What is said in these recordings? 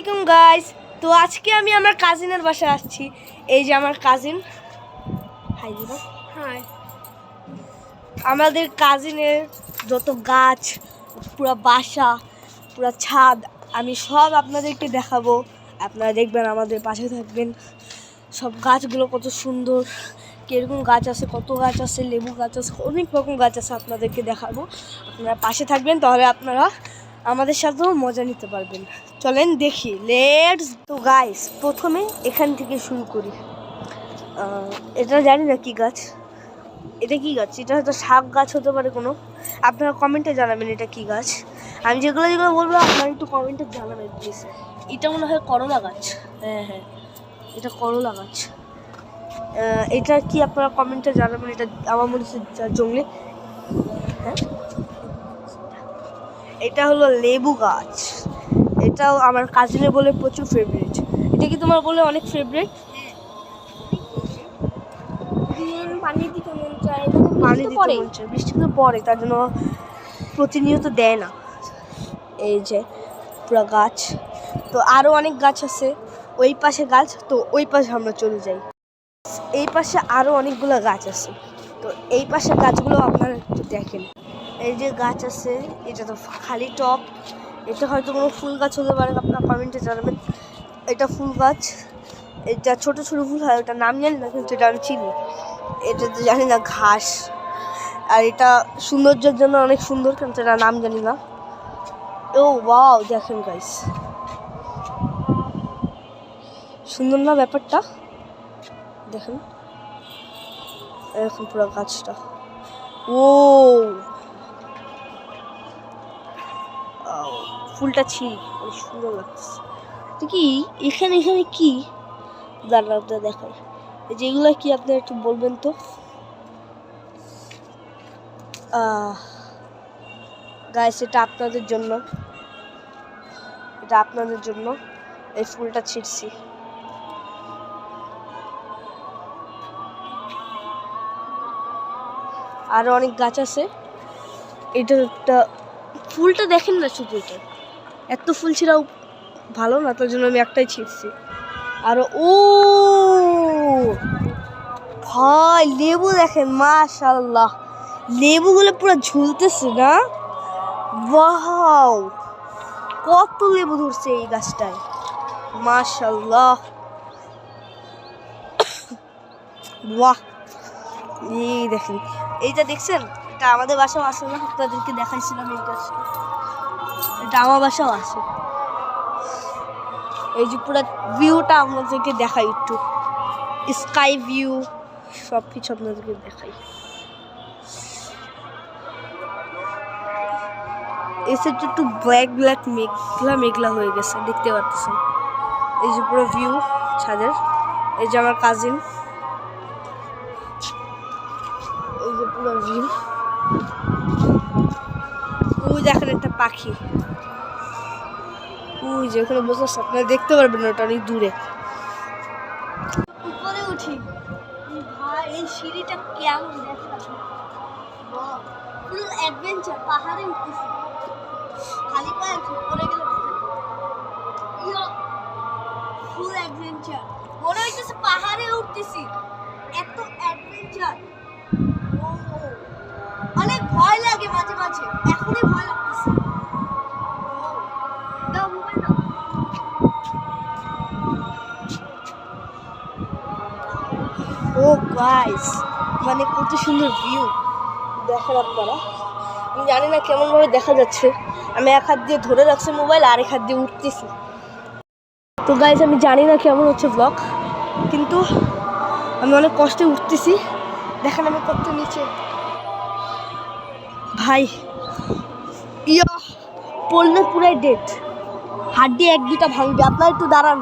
আলাইকুম গাইস। তো আজকে আমি আমার কাজিনের বাসায় আসছি। এই যে আমার কাজিন। হাই দিবা। হাই। আমাদের কাজিনের যত গাছ, পুরো বাসা, পুরো ছাদ আমি সব আপনাদেরকে দেখাবো। আপনারা দেখবেন, আমাদের পাশে থাকবেন। সব গাছগুলো কত সুন্দর, কীরকম গাছ আছে, কত গাছ আছে, লেবু গাছ আছে, অনেক রকম গাছ আছে, আপনাদেরকে দেখাবো। আপনারা পাশে থাকবেন, তাহলে আপনারা আমাদের সাথেও মজা নিতে পারবেন। চলেন দেখি, লেটস। তো গাইস, প্রথমে এখান থেকে শুরু করি। এটা জানি না কি গাছ, এটা কি গাছ? এটা হয়তো শাক গাছ হতে পারে কোনো। আপনারা কমেন্টে জানাবেন এটা কি গাছ। আমি যেগুলো যেগুলো বলবো আপনারা একটু কমেন্টে জানাবেন প্লিজ। এটা মনে হয় করলা গাছ। হ্যাঁ হ্যাঁ, এটা করলা গাছ। এটা কি আপনারা কমেন্টে জানাবেন। এটা আমার মনে হচ্ছে জঙ্গলে। হ্যাঁ, এটা হলো লেবু গাছ। এটাও আমার কাজিনের বলে প্রচুর ফেভারিট। এটা কি তোমার বলে অনেক ফেভারিট? পানি দিতে মন চায়, বৃষ্টি তো পড়ে, তার জন্য প্রতিনিয়ত দেয় না। এই যে পুরো গাছ। তো আরও অনেক গাছ আছে, ওই পাশে গাছ, তো ওই পাশে আমরা চলে যাই। এই পাশে আরও অনেকগুলো গাছ আছে, তো এই পাশে গাছগুলো আপনারা একটু দেখেন। এই যে গাছ আছে, এটা তো খালি টব। এটা হয়তো কোনো ফুল গাছ হতে পারে, আপনারা কমেন্টে জানাবেন। এটা ফুল গাছ, এটা ছোট ছোট ফুল হয়, ওটা নাম জানি না, কিন্তু এটা আমি চিনি। এটা তো জানি না ঘাস, আর এটা সৌন্দর্যের জন্য অনেক সুন্দর, কিন্তু এটা নাম জানি না। ও ওয়াও, দেখেন গাইস, সুন্দর না ব্যাপারটা? দেখেন এরকম পুরো গাছটা। ও ফুলটা ছিল, অনেক সুন্দর লাগতেছে। তো কি এখানে এখানে কি দাঁড়াতে দেখায়, যেগুলো কি আপনি একটু বলবেন তো? গাইস, এটা আপনাদের জন্য, এটা আপনাদের জন্য এই ফুলটা ছিঁড়ছি। আরো অনেক গাছ আছে। এটা একটা ফুলটা দেখেন না, শুধু এটা এত ফুল ছিঁড়াও ভালো না, তার জন্য আমি একটাই ছিঁড়ছি। আরো ও ভাই, লেবু দেখেন, মাশাআল্লাহ, লেবুগুলো পুরো ঝুলতেছে না? ওয়াও, কত লেবু ধরছে এই গাছটায়, মাশাআল্লাহ। বাহ, এই দেখেন, এইটা দেখছেন? এটা আমাদের বাসাও আছে না, আপনাদেরকে দেখাইছিলাম এই গাছটা। এটা আমার বাসাও আছে। এই যে পুরো ভিউটা আপনাদেরকে দেখাই, একটু স্কাই ভিউ, সব কিছু আপনাদেরকে দেখাই। এই সাইডটা একটু ব্ল্যাক ব্ল্যাক, মেঘলা মেঘলা হয়ে গেছে, দেখতে পাচ্ছেন। এই যে পুরো ভিউ ছাদের। এই যে আমার কাজিন, এই যে পুরো ভিউ। ওই দেখেন একটা পাখি, ওই যে ওখানে বসে আছে, আপনারা দেখতে পারবেন, ওটা অনেক দূরে। উপরে উঠি ভাই, এই সিঁড়িটা কেমন দেখেন, ফুল অ্যাডভেঞ্চার। পাহাড়ে উঠতেছি, খালি পায়ে উপরে গেলে ফুল অ্যাডভেঞ্চার মনে হইতেছে, পাহাড়ে উঠতেছি, এত অ্যাডভেঞ্চার। অনেক ভয় লাগে মাঝে মাঝে, এখনই ভয় লাগতেছে। ও গাইস, মানে কত সুন্দর ভিউ দেখেন আপনারা। আমি জানি না কেমন ভাবে দেখা যাচ্ছে, আমি এক হাত দিয়ে ধরে রাখছি মোবাইল, আর এক হাত দিয়ে উঠতেছি। তো গাইস, আমি জানি না কেমন হচ্ছে ব্লগ, কিন্তু আমি অনেক কষ্টে উঠতেছি। দেখেন আমি কত নিচে ভাই, ইয়া পড়লে পুরাই ডেট, হাড্ডি এক দুটা ভাঙবে। আপনারা একটু দাঁড়ান,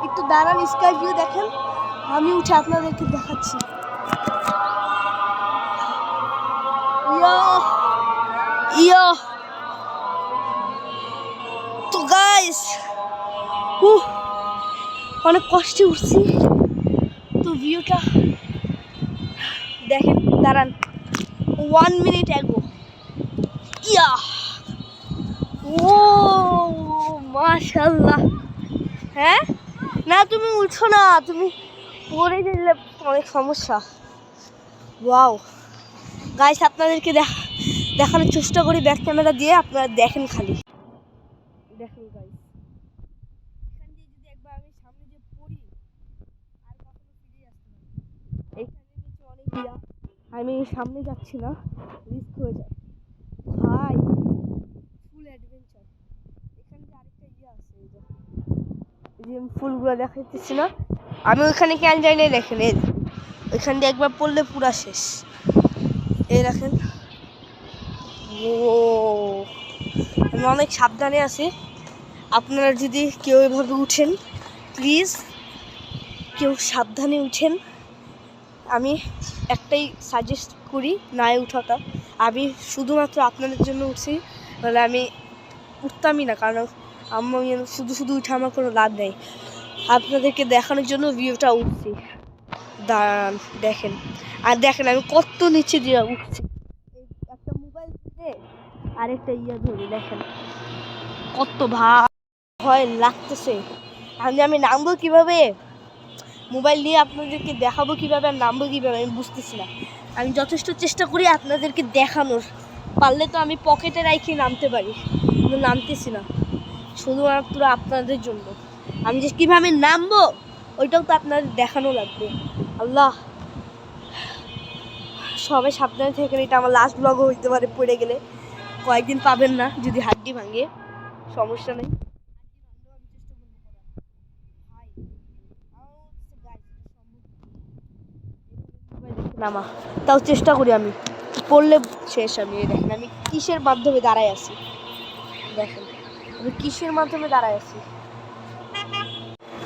একটু দাঁড়ান, স্কাই ভিউ দেখেন। আমি উঠে আপনাদেরকে দেখাচ্ছি। ইয়া তো গাইস, অনেক কষ্টে উঠছি, তো ভিউটা দেখেন। দাঁড়ান, 1 মিনিট এগো। ইয়া ও মাশাআল্লাহ। হ্যাঁ না তুমি উঠো না, তুমি পড়ে গেলে অনেক সমস্যা। ওয়াও গাইস, আপনাদেরকে দেখানোর চেষ্টা করি ব্যাক ক্যামেরা দিয়ে, আপনারা দেখেন খালি দেখেন গাইস। এখান দিয়ে যদি একবার আমি সামনে যে পড়ি আর কখনো ফিরে আসতে পারি। এইখানে নিচে অনেক ইয়া, আমি সামনে যাচ্ছি না, রিস্ক হয়ে যায় ভাই। ফুল অ্যাডভেঞ্চার। এখানে যে আরেকটা ইয়া আছে, এই যে আমি ফুলগুলো দেখাইতেছি না, আমি ওইখানে কেন যাই না, দেখেন এই ওইখান দিয়ে একবার পড়লে পুরা শেষ। এই দেখেন, ও আমি অনেক সাবধানে আছি। আপনারা যদি কেউ এভাবে উঠেন, প্লিজ কেউ সাবধানে উঠেন। আমি একটাই সাজেস্ট করি, না উঠাটা। আমি শুধুমাত্র আপনাদের জন্য উঠছি, নাহলে আমি উঠতামই না, কারণ আমি শুধু শুধু উঠে আমার কোনো লাভ নেই। আপনাদেরকে দেখানোর জন্য ভিউটা উঠছি। দাঁড়ান দেখেন, আর দেখেন আমি কত নিচে দিয়ে উঠছি। একটা মোবাইল দিয়ে আরেকটা ইয়া ধরে দেখেন কত ভয় লাগতেছে। আমি নামবো কিভাবে, মোবাইল নিয়ে আপনাদেরকে দেখাবো কিভাবে, আর নামবো কিভাবে আমি বুঝতেছি না। আমি যথেষ্ট চেষ্টা করি আপনাদেরকে দেখানোর, পারলে তো আমি পকেটে রাখি নামতে পারি, কিন্তু নামতেছি না, শুধুমাত্র আপনাদের জন্য। আমি যে কীভাবে নামবো ওইটাও তো আপনাদের দেখানো লাগবে। আল্লাহ, সবাই সাবধানে থাকেন। এটা আমার লাস্ট ব্লগও হইতে পারে, পড়ে গেলে কয়েকদিন পাবেন না, যদি হাড্ডি ভাঙে সমস্যা নেই। নামা তাও চেষ্টা করি, আমি পড়লে শেষ। আমি দেখেন আমি কিসের মাধ্যমে দাঁড়ায় আছি, দেখেন আমি কিসের মাধ্যমে দাঁড়ায় আছি,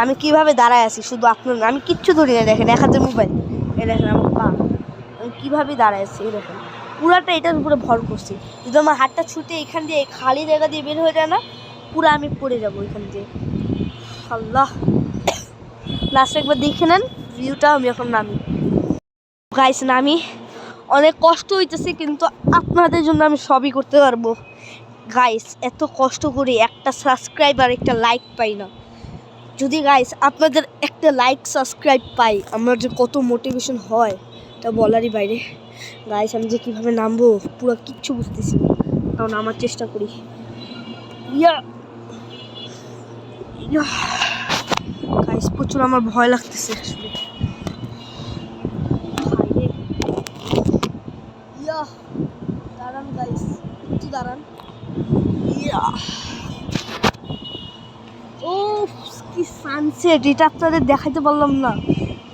আমি কিভাবে দাঁড়ায় আছি শুধু আপনার, আমি কিচ্ছু ধরি না। দেখেন এক হাতে মোবাইল, এই দেখেন আমার পা, আমি কীভাবে দাঁড়ায় আছি, এই দেখেন পুরাটা এটার উপরে ভর করছি। যদি আমার হাতটা ছুটে এখান দিয়ে খালি জায়গা দিয়ে বের হয়ে যায় না, পুরো আমি পড়ে যাবো এখান দিয়ে। আল্লাহ, লাস্ট একবার দেখে নেন ভিউটা। আমি এখন নামি গাইস, নামি অনেক কষ্ট হইতেছে, কিন্তু আপনাদের জন্য আমি সবই করতে পারবো গাইস। এত কষ্ট করে একটা সাবস্ক্রাইব আর একটা লাইক পাই না, যদি গাইস আপনাদের একটা লাইক সাবস্ক্রাইব পাই, আমার যে কত মোটিভেশন হয় তা বলারই বাইরে। গাইস আমি যে কীভাবে নামবো পুরো কিচ্ছু বুঝতেছি না, কারণ আমার চেষ্টা করি। গাইস প্রচুর আমার ভয় লাগতেছে আসলে। দাঁড়ান গাইস, একটু দাঁড়ান। ও কি সানসেট, এটা আপনাদের দেখাইতে পারলাম না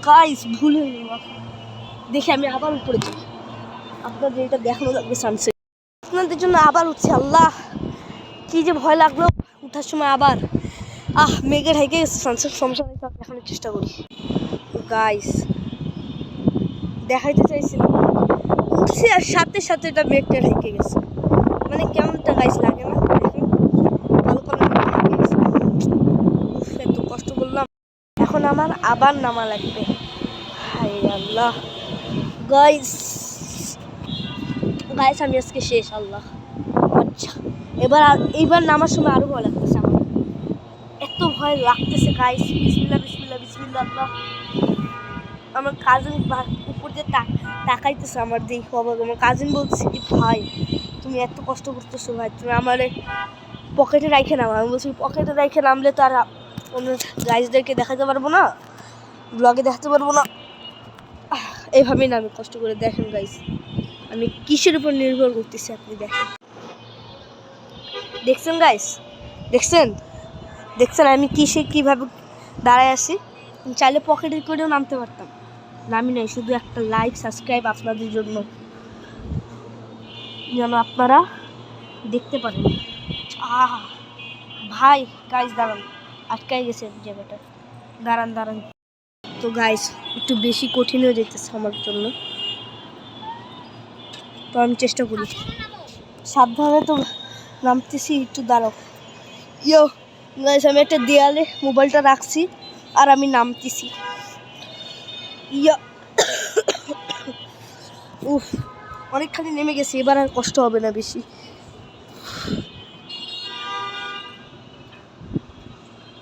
গাইস, ভুল হয়ে গেল। দেখে আমি আবার উপরে যাই, আপনাদের এটা দেখানো লাগবে সানসেট। আপনাদের জন্য আবার উঠছি। আল্লাহ, কি যে ভয় লাগলো উঠার সময় আবার। মেঘে ঢেকে গেছে সানসেট, সমস্যা নেই, দেখানোর চেষ্টা করি গাইস। দেখাইতে চাইছিলাম উঠছি আর সাথে সাথে এটা মেঘটা ঢেকে গেছে, মানে কেমনটা গাইস লাগে না, দেখেন ভালো করে ঢেকে গেছে। এত কষ্ট করলাম, এখন আমার আবার নামা লাগবে। হায় আল্লাহ গাইস, গাইস আমি আজকে শেষ। আল্লাহ, আচ্ছা এইবার নামার সময় আরো ভয় লাগতেছে, আমার এত ভয় লাগতেছে গাইস। বিসমিল্লাহ বিসমিল্লাহ বিসমিল্লাহ। আল্লাহ, আমার কাজিন উপর দিয়ে তাকাইতেছে আমার দেখো, আমার কাজিন বলছে কি ভাই তুমি এত কষ্ট করতেছো ভাই, তুমি আমার পকেটে রাখে নামো। আমি বলছি পকেটে রাখে নামলে তো আর অন্য গাইজদেরকে দেখাতে পারবো না, ব্লগে দেখাতে পারবো না। এইভাবেই না আমি কষ্ট করে। দেখেন গাইজ আমি কিসের উপর নির্ভর করতেছি, আপনি দেখেন, দেখছেন গাইজ, দেখছেন দেখছেন আমি কীভাবে দাঁড়ায় আছি। চাইলে পকেটে করেও নামতে পারতাম, নামি নাই, শুধু একটা লাইক সাবস্ক্রাইব আপনাদের জন্য, যেন আপনারা দেখতে পারেন। ভাই গাইজ দাঁড়ান, আটকাই গেছে জায়গাটা, দাঁড়ান দাঁড়ান। তো গাইজ একটু বেশি কঠিন হয়ে যেতেছে আমার জন্য, তো আমি চেষ্টা করি সাবধানে তো নামতেছি, একটু দাঁড়াও। গাইজ আমি একটা দেয়ালে মোবাইলটা রাখছি আর আমি নামতেছি। উফ, অনেকখানি নেমে গেছি, এবার আর কষ্ট হবে না বেশি।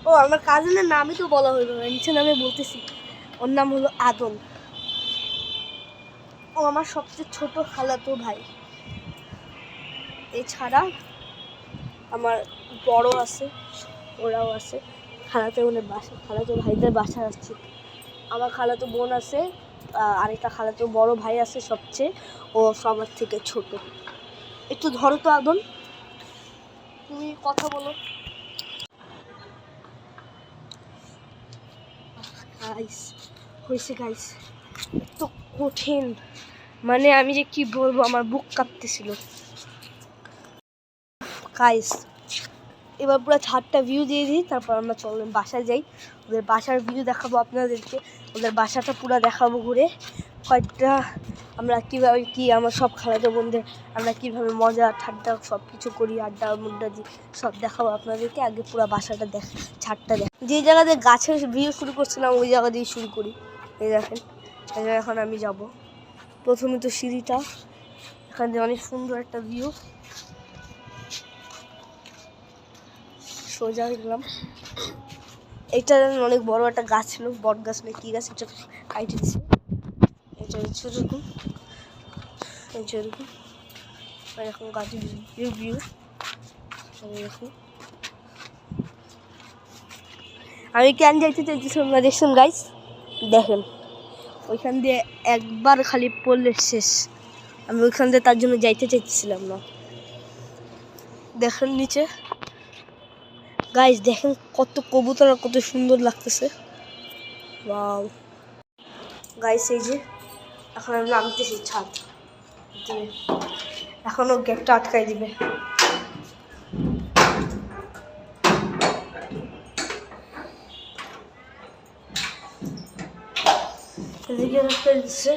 ও আমার কাজিনের নামই তো বলা হলো না, নিচে নামে বলতেছি। ওর নাম হলো আদল। ও আমার সবচেয়ে ছোট খালাতো ভাই। এছাড়া আমার বড় আছে, ওরাও আছে, খালাতো বোনের বাসা, খালাতো ভাইদের বাসা আসছে। আমার খালাতো বোন আছে, আরেকটা খালাতো বড় ভাই আছে সবচেয়ে, ও সবার থেকে ছোট। একটু ধরো তো আদল, তুমি কথা বলো। গাইস হয়েছে গাইস, এত কঠিন, মানে আমি যে কি বলবো, আমার বুক কাঁপতেছিল। গাইস এবার পুরো ছাদটা ভিউ দিয়ে দিই, তারপর আমরা চলেন বাসায় যাই। ওদের বাসার ভিউ দেখাবো আপনাদেরকে, ওদের বাসাটা পুরো দেখাবো ঘুরে। কয়েকটা আমরা কীভাবে কি আমার সব খালাতো বোনদের আমরা কীভাবে মজা ঠাট্টা সব কিছু করি, আড্ডা মুড্ডা দিই, সব দেখাবো আপনাদেরকে। আগে পুরো বাসাটা ছাদটা যে জায়গাতে গাছের ভিউ শুরু করছিলাম ওই জায়গা দিয়ে শুরু করি। এই দেখেন এখন আমি যাব। প্রথমে তো সিঁড়িটা, এখান থেকে অনেক সুন্দর একটা ভিউ। সোজা গেলাম, এটা অনেক বড় একটা গাছ ছিল, বট গাছ না কি গাছ, এটা কাইটে দিচ্ছে। এটা হচ্ছে এরকম, এরকম এরকম গাছের ভিউ এরকম। আমি কেন যাইতে চাইতেছিলাম না দেখছেন গাইস, দেখেন ওইখান দিয়ে একবার খালি পড়লে শেষ। আমি ওইখান দিয়ে তার জন্য যাইতে চাইতেছিলাম না। দেখেন নিচে গাইস, দেখেন কত কবুতর, কত সুন্দর লাগতেছে। ওয়াও গাইস, এই যে এখন আমি নামতেছি ছাদ দিয়ে, এখনও গেটটা আটকাই দিবে। এদিকে আটকাই দিচ্ছে,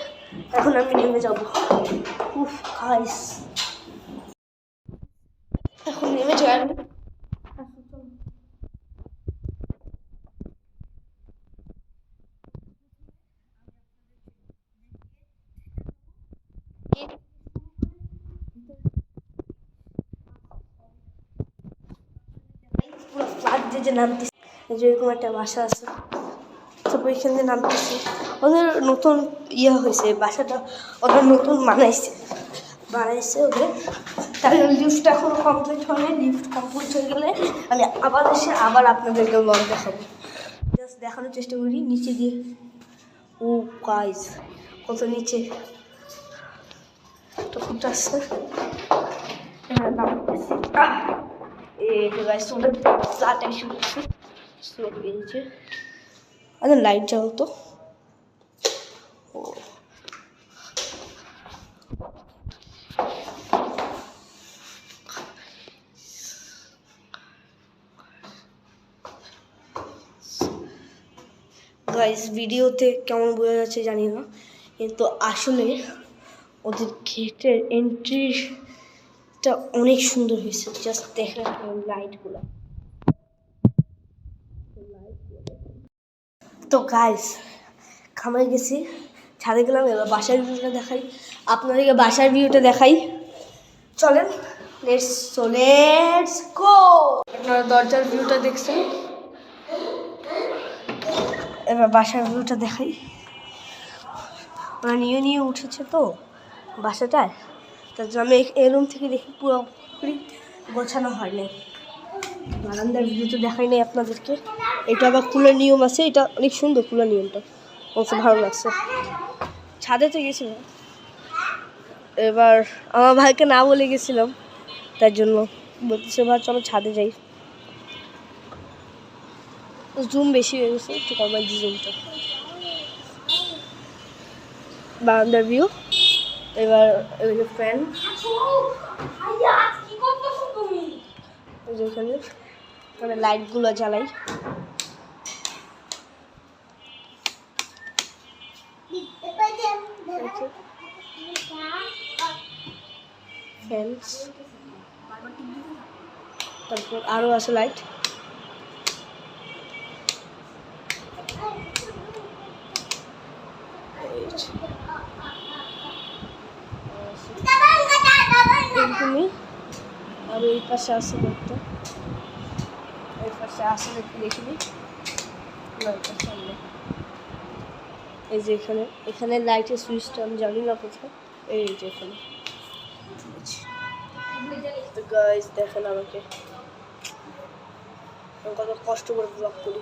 এখন আমি নেমে যাবো। উফ গাইস, এখন নেমে যাই আমি। পুরো ফ্ল্যাট দিয়ে নামতেছি, যেরকম একটা বাসা আছে, তারপর এখান দিয়ে নামতেছি। ওদের নতুন ইয়ে হয়েছে বাসাটা, ওদের নতুন বানাইছে ওদের। তাহলে লিফট এখন কমপ্লিট হলে, লিফট কমপ্লিট হয়ে গেলে আমি আবার এসে আবার আপনাদেরকে ব্লগ দেখাবো। জাস্ট দেখানোর চেষ্টা করি নিচে দিয়ে। ও গাইস কত নিচে একটা ফুট আসছে, হ্যাঁ নামতেছি। এই গাইস ওদের ফ্ল্যাট এসে পড়ছে, স্লো পেয়েছে। আচ্ছা লাইট জ্বাল তো। ও গাইস ভিডিওতে কেমন বোঝা যাচ্ছে জানি না, কিন্তু আসলে ওদের গেটের এন্ট্রিটা অনেক সুন্দর হয়েছে। জাস্ট দেখেন লাইটগুলো। তো গাইস খামারে গেছি, ছাদে গেলাম, এবার বাসার ভিউটা দেখাই আপনাদেরকে, বাসার ভিউটা দেখাই। চলেন লেটস গো। আপনারা দরজার ভিউটা দেখছেন, এবার বাসার ভিউটা দেখাই। ওরা নিয়ে উঠেছে তো বাসাটায়, তার জন্য আমি এই রুম থেকে দেখি পুরোপুরি গোছানো হয়নি। বারান্দার ভিউটা দেখাই নাই আপনাদেরকে। এটা আবার খোলার নিয়ম আছে, এটা অনেক সুন্দর খোলার নিয়মটা, আমার ভালো লাগছে। ছাদে তো গেছিলাম, এবার আমার ভাইকে না বলে গেছিলাম, তার জন্য বলতেছে ভাই চলো ছাদে যাই। জুম বেশি হয়ে গেছে, একটু কমাই দিই জুমটা। বারান্দার ভিউ। এবার ওই যে ফ্যান, ওইখানে মানে লাইটগুলো জ্বালাই। তারপর আরো আছে লাইট। এরকমই আর এই পাশে আছে একটা, এই পাশে আসলে একটু দেখে নিই। না, এটা সামনে। এই যে এখানে লাইটের সুইচটা আমি জানি না কোথায়, এই যে এখানে। তো গাইস দেখেন আমাকে আমি কত কষ্ট করে ব্লগ করি।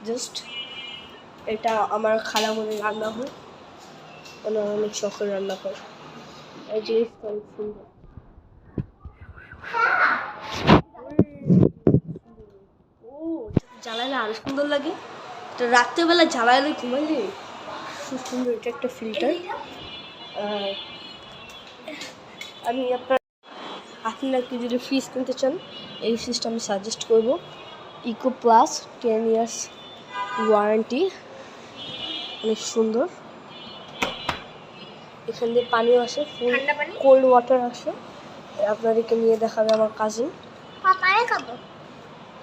জাস্ট এটা আমার খালামণির রান্না হয়, ওনার অনেক শখের রান্না করে। এই জিনিসটা অনেক সুন্দর। ও, জ্বালাইলে আরো সুন্দর লাগে। এটা রাত্রেবেলা জ্বালাইলে ঘুমাইলে খুব সুন্দর। এটা একটা ফিল্টার। আমি আপনারা কি যদি ফ্রিজ কিনতে চান, এই ফ্রিজটা আমি সাজেস্ট করবো। ইকো প্লাস 10 ইয়ার্স ওয়ারেন্টি, অনেক সুন্দর। এখান দিয়ে পানিও আসে, ফুল কোল্ড ওয়াটার আসে। আপনাদেরকে নিয়ে দেখাবে আমার কাজিন।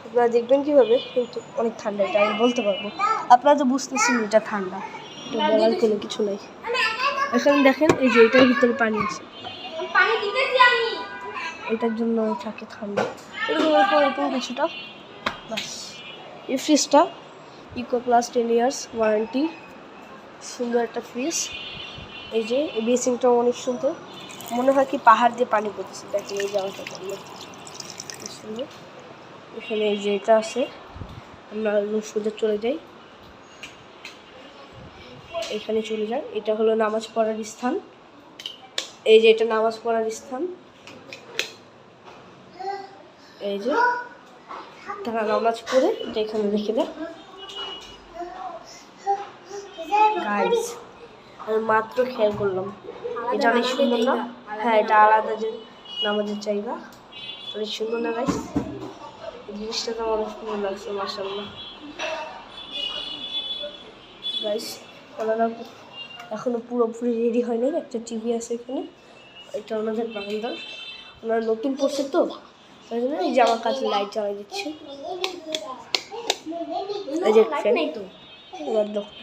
আপনারা দেখবেন কীভাবে, কিন্তু অনেক ঠান্ডা, এটা আমি বলতে পারবো। আপনারা তো বুঝতেছেন এটা ঠান্ডা, এটা বলার কোনো কিছু নেই। এখানে দেখেন এই যে এটার ভিতরে পানি আছে, এটার জন্য থাকে ঠান্ডা, এরকম কিছুটা। বাস এই ফ্রিজটা ইকো প্লাস 10 ইয়ার্স ওয়ারেন্টি, সুন্দর একটা ফ্রিজ। এই যে এই বেসিনটাও অনেক সুন্দর, মনে হয় কি পাহাড় দিয়ে পানি পড়তেছে। দেখেন এই জায়গাটা করলে সুন্দর। এখানে এই যে এটা আছে, আমরা সোজা চলে যাই, এখানে চলে যাই। এটা হলো নামাজ পড়ার স্থান। এই যে এটা নামাজ পড়ার স্থান। এই যে তারা নামাজ পড়ে এটা এখানে রেখে দেয়। গাইস আমি মাত্র খেয়াল করলাম, এটা অনেক সুন্দর না? হ্যাঁ, এটা আলাদা যে নামাজের জায়গা, অনেক সুন্দর না গাইস? এই জিনিসটা তো অনেক সুন্দর লাগছে, মাশাআল্লাহ। গাইস ওনারা এখনো পুরোপুরি রেডি হয়নি। একটা টিভি আছে এখানে, এটা ওনাদের বারান্দার। ওনারা নতুন পড়ছে তো, তাই জন্য এই যে আমার কাছে লাইট জ্বালাই দিচ্ছে। এই যে ফ্যান তো এবার দেখো,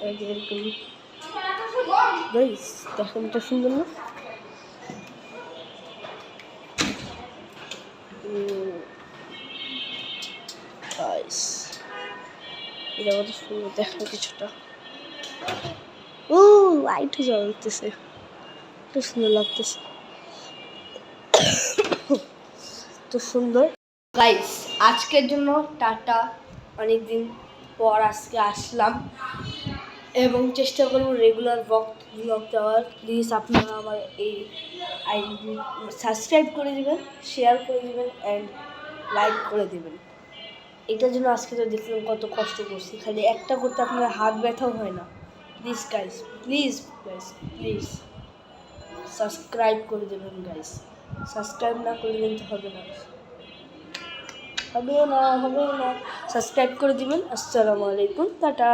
এই যে এরকম। গাইস দেখেন এটা সুন্দর না? গাইস এটা কত সুন্দর দেখেন কিছুটা। ও লাইট জ্বলতেছে, তো সুন্দর লাগতেছে, তো সুন্দর। গাইস আজকের জন্য টাটা, অনেকদিন পর আজকে আসলাম এবং চেষ্টা করবো রেগুলার ব্লগ দেওয়ার। প্লিজ আপনারা আমার এই আইডি সাবস্ক্রাইব করে দেবেন, শেয়ার করে দেবেন অ্যান্ড লাইক করে দেবেন। এটার জন্য আজকে তো দেখলাম কত কষ্ট করছি, খালি একটা করতে আপনার হাত ব্যথাও হয় না। Please guys, please guys, please subscribe করে দেবেন গাইস। সাবস্ক্রাইব না করলে কিন্তু হবে না, হবে না, হবে না। সাবস্ক্রাইব করে দিবেন। আসসালামু আলাইকুম, টাটা।